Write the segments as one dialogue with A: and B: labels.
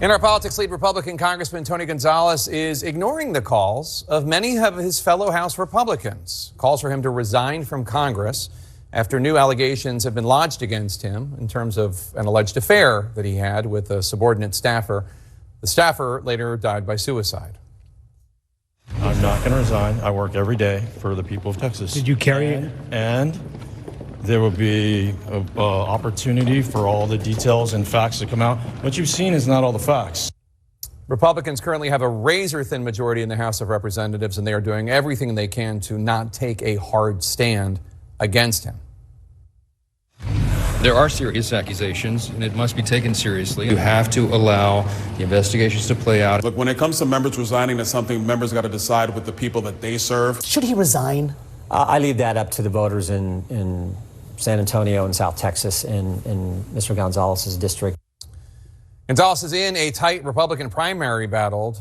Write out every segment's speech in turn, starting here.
A: In our politics lead, Republican Congressman Tony Gonzalez is ignoring the calls of many of his fellow House Republicans. Calls for him to resign from Congress after new allegations have been lodged against him in terms of an alleged affair that he had with a subordinate staffer. The staffer later died by suicide.
B: I'm not going to resign. I work every day for the people of Texas.
C: Did you carry it?
B: And there will be an opportunity for all the details and facts to come out. What you've seen is not all the facts.
A: Republicans currently have a razor-thin majority in the House of Representatives, and they are doing everything they can to not take a hard stand against him.
D: There are serious accusations, and it must be taken seriously. You have to allow the investigations to play out.
E: Look, when it comes to members resigning, that's something members got to decide with the people that they serve.
F: Should he resign? I leave that up to the voters in San Antonio and South Texas in Mr. Gonzalez's district.
A: Gonzalez is in a tight Republican primary battle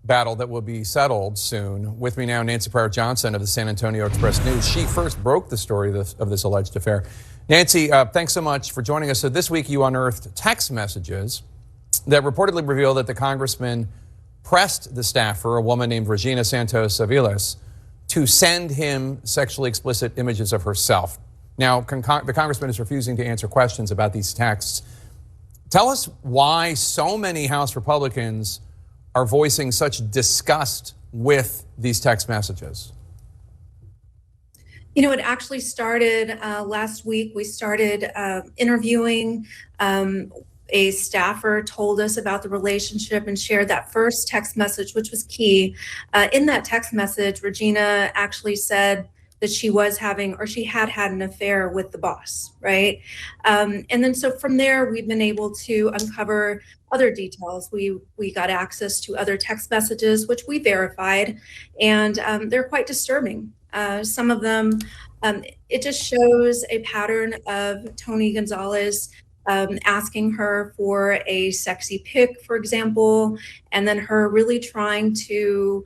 A: that will be settled soon. With me now, Nancy Pryor-Johnson of the San Antonio Express News. She first broke the story of this alleged affair. Nancy, thanks so much for joining us. So this week you unearthed text messages that reportedly reveal that the congressman pressed the staffer, a woman named Regina Santos Aviles, to send him sexually explicit images of herself. Now, the congressman is refusing to answer questions about these texts. Tell us why so many House Republicans are voicing such disgust with these text messages.
G: You know, it actually started last week. We started interviewing a staffer, told us about the relationship and shared that first text message, which was key. In that text message, Regina actually said that she was having, or she had had an affair with the boss, right? And then so from there, we've been able to uncover other details. We got access to other text messages, which we verified, and they're quite disturbing. Some of them, it just shows a pattern of Tony Gonzalez asking her for a sexy pic, for example, and then her really trying to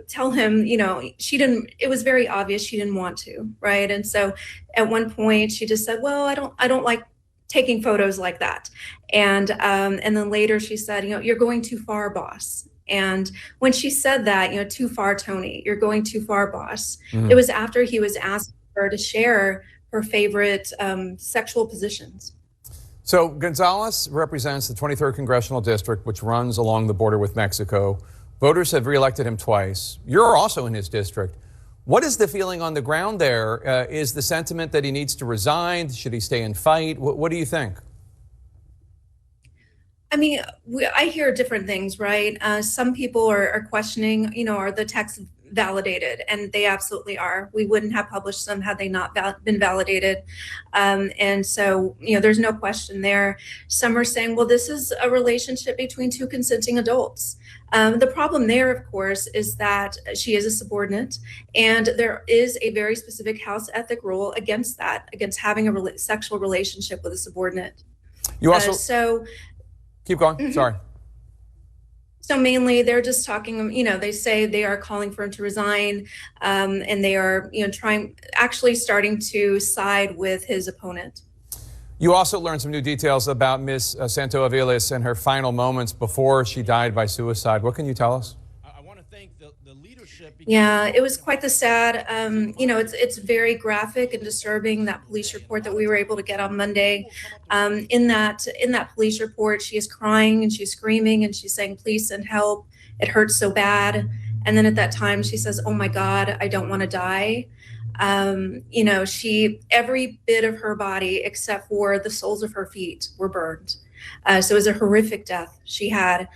G: tell him, you know, it was very obvious she didn't want to, right? And so at one point she just said, well, I don't like taking photos like that. And then later she said, you know, you're going too far, boss. And when she said that, you know, too far, Tony, you're going too far, boss. It was after he was asking her to share her favorite sexual positions.
A: So Gonzalez represents the 23rd Congressional District, which runs along the border with Mexico. Voters have reelected him twice. You're also in his district. What is the feeling on the ground there? Is the sentiment that he needs to resign? Should he stay and fight? What do you think?
G: I mean, I hear different things, right? Some people are questioning, you know, are the texts validated? And they absolutely are. We wouldn't have published them had they not been validated. And so, you know, there's no question there. Some are saying, well, this is a relationship between two consenting adults. The problem there, of course, is that she is a subordinate, and there is a very specific House ethic rule against that, against having a sexual relationship with a subordinate.
A: You also keep going. Sorry.
G: So mainly they're just talking, you know, they say they are calling for him to resign, and they are, you know, starting to side with his opponent.
A: You also learned some new details about Ms. Santos Aviles and her final moments before she died by suicide. What can you tell us?
B: I want to thank the leadership.
G: Yeah, it was quite the sad, you know, it's very graphic and disturbing, that police report that we were able to get on Monday. In that police report, she is crying and she's screaming and she's saying, please send help. It hurts so bad. And then at that time she says, oh my God, I don't want to die. You know, every bit of her body except for the soles of her feet were burned. So it was a horrific death she had.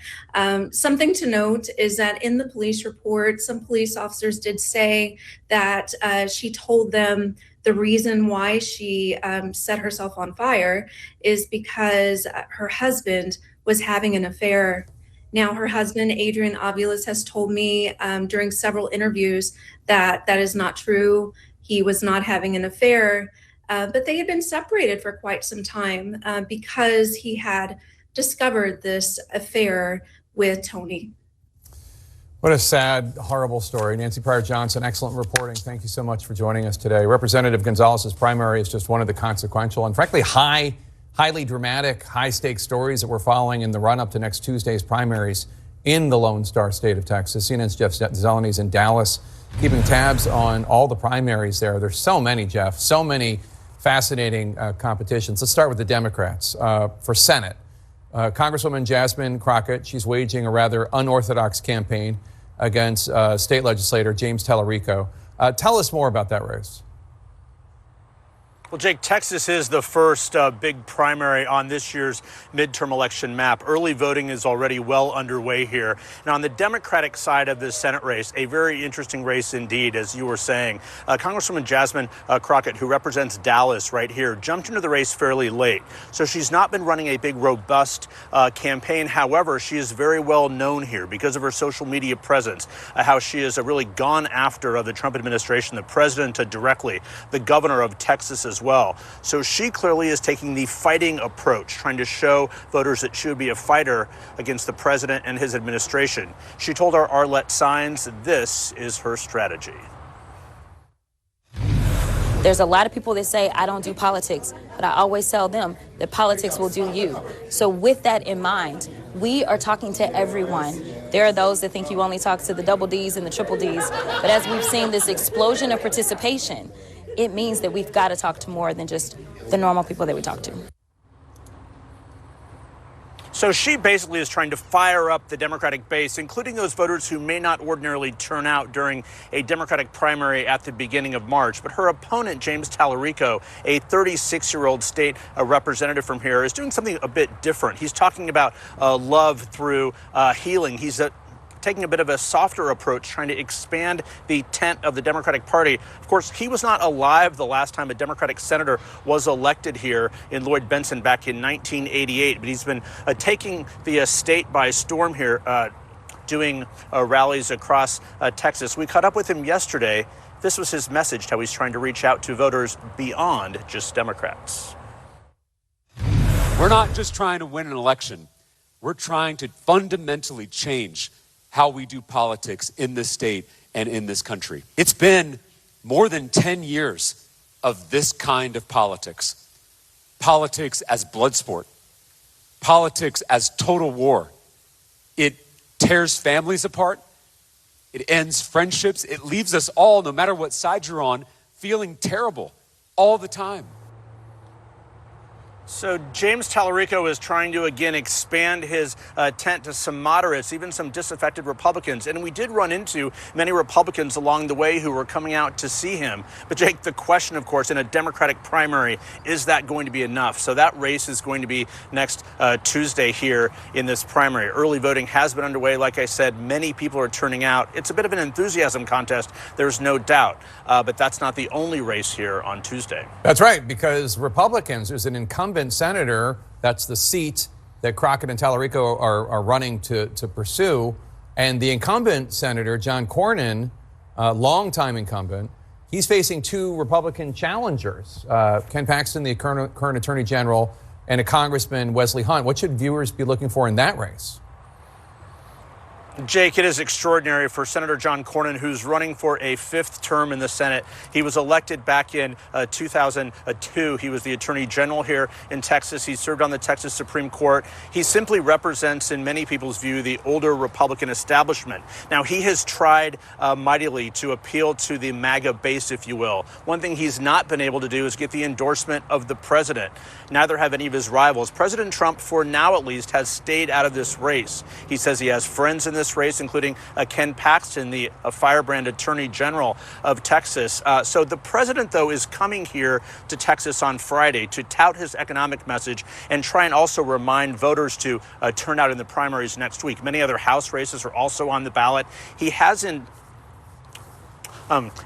G: Something to note is that in the police report, some police officers did say that she told them the reason why she set herself on fire is because her husband was having an affair. Now, her husband, Adrian Aviles, has told me during several interviews that that is not true. He was not having an affair. But they had been separated for quite some time because he had discovered this affair with Tony.
A: What a sad, horrible story. Nancy Pryor-Johnson, excellent reporting. Thank you so much for joining us today. Representative Gonzalez's primary is just one of the consequential and frankly high highly dramatic, high-stakes stories that we're following in the run-up to next Tuesday's primaries in the Lone Star State of Texas. CNN's Jeff Zeleny in Dallas, keeping tabs on all the primaries there. There's so many, Jeff, so many fascinating competitions. Let's start with the Democrats. For Senate, Congresswoman Jasmine Crockett, she's waging a rather unorthodox campaign against state legislator James Tallarico. Tell us more about that race.
C: Well, Jake, Texas is the first big primary on this year's midterm election map. Early voting is already well underway here. Now, on the Democratic side of this Senate race, a very interesting race indeed, as you were saying. Congresswoman Jasmine Crockett, who represents Dallas right here, jumped into the race fairly late. So she's not been running a big, robust campaign. However, she is very well known here because of her social media presence, how she has really gone after the Trump administration, the president directly, the governor of Texas as well. So she clearly is taking the fighting approach, trying to show voters that she would be a fighter against the president and his administration. She told our Arlette Saenz this is her strategy.
H: There's a lot of people that say, I don't do politics, but I always tell them that politics will do you. So with that in mind, we are talking to everyone. There are those that think you only talk to the double Ds and the triple Ds, but as we've seen this explosion of participation, it means that we've got to talk to more than just the normal people that we talk to.
C: So she basically is trying to fire up the Democratic base, including those voters who may not ordinarily turn out during a Democratic primary at the beginning of March. But her opponent, James Tallarico, a 36-year-old state representative from here, is doing something a bit different. He's talking about love through healing. He's taking a bit of a softer approach, trying to expand the tent of the Democratic Party. Of course, he was not alive the last time a Democratic senator was elected here in Lloyd Bentsen back in 1988, but he's been taking the state by storm here, doing rallies across Texas. We caught up with him yesterday. This was his message, how he's trying to reach out to voters beyond just Democrats.
I: We're not just trying to win an election. We're trying to fundamentally change how we do politics in this state and in this country. It's been more than 10 years of this kind of politics. Politics as blood sport. Politics as total war. It tears families apart. It ends friendships. It leaves us all, no matter what side you're on, feeling terrible all the time.
C: So James Tallarico is trying to, again, expand his tent to some moderates, even some disaffected Republicans. And we did run into many Republicans along the way who were coming out to see him. But, Jake, the question, of course, in a Democratic primary, is that going to be enough? So that race is going to be next Tuesday here in this primary. Early voting has been underway. Like I said, many people are turning out. It's a bit of an enthusiasm contest, there's no doubt. But that's not the only race here on Tuesday.
A: That's right, because Republicans, there's an incumbent senator, that's the seat that Crockett and Tallarico are running to pursue. And the incumbent senator, John Cornyn, longtime incumbent, he's facing two Republican challengers, Ken Paxton, the current Attorney General, and a Congressman, Wesley Hunt. What should viewers be looking for in that race?
C: Jake, it is extraordinary for Senator John Cornyn, who's running for a fifth term in the Senate. He was elected back in 2002. He was the Attorney General here in Texas. He served on the Texas Supreme Court. He simply represents, in many people's view, the older Republican establishment. Now, he has tried mightily to appeal to the MAGA base, if you will. One thing he's not been able to do is get the endorsement of the president. Neither have any of his rivals. President Trump, for now at least, has stayed out of this race. He says he has friends in this race, including Ken Paxton, the firebrand Attorney General of Texas. So the president, though, is coming here to Texas on Friday to tout his economic message and try and also remind voters to turn out in the primaries next week. Many other House races are also on the ballot. He hasn't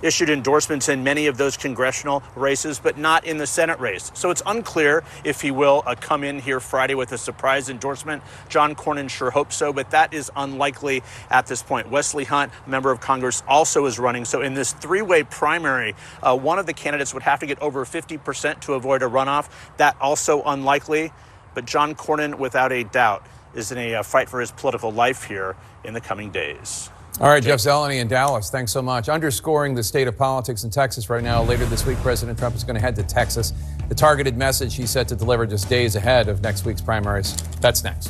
C: issued endorsements in many of those congressional races, but not in the Senate race. So it's unclear if he will come in here Friday with a surprise endorsement. John Cornyn sure hopes so, but that is unlikely at this point. Wesley Hunt, a member of Congress, also is running. So in this three-way primary, one of the candidates would have to get over 50% to avoid a runoff. That also unlikely. But John Cornyn, without a doubt, is in a fight for his political life here in the coming days.
A: All right, Jeff Zeleny in Dallas, thanks so much. Underscoring the state of politics in Texas right now, later this week, President Trump is going to head to Texas the targeted message he's set to deliver just days ahead of next week's primaries. That's next.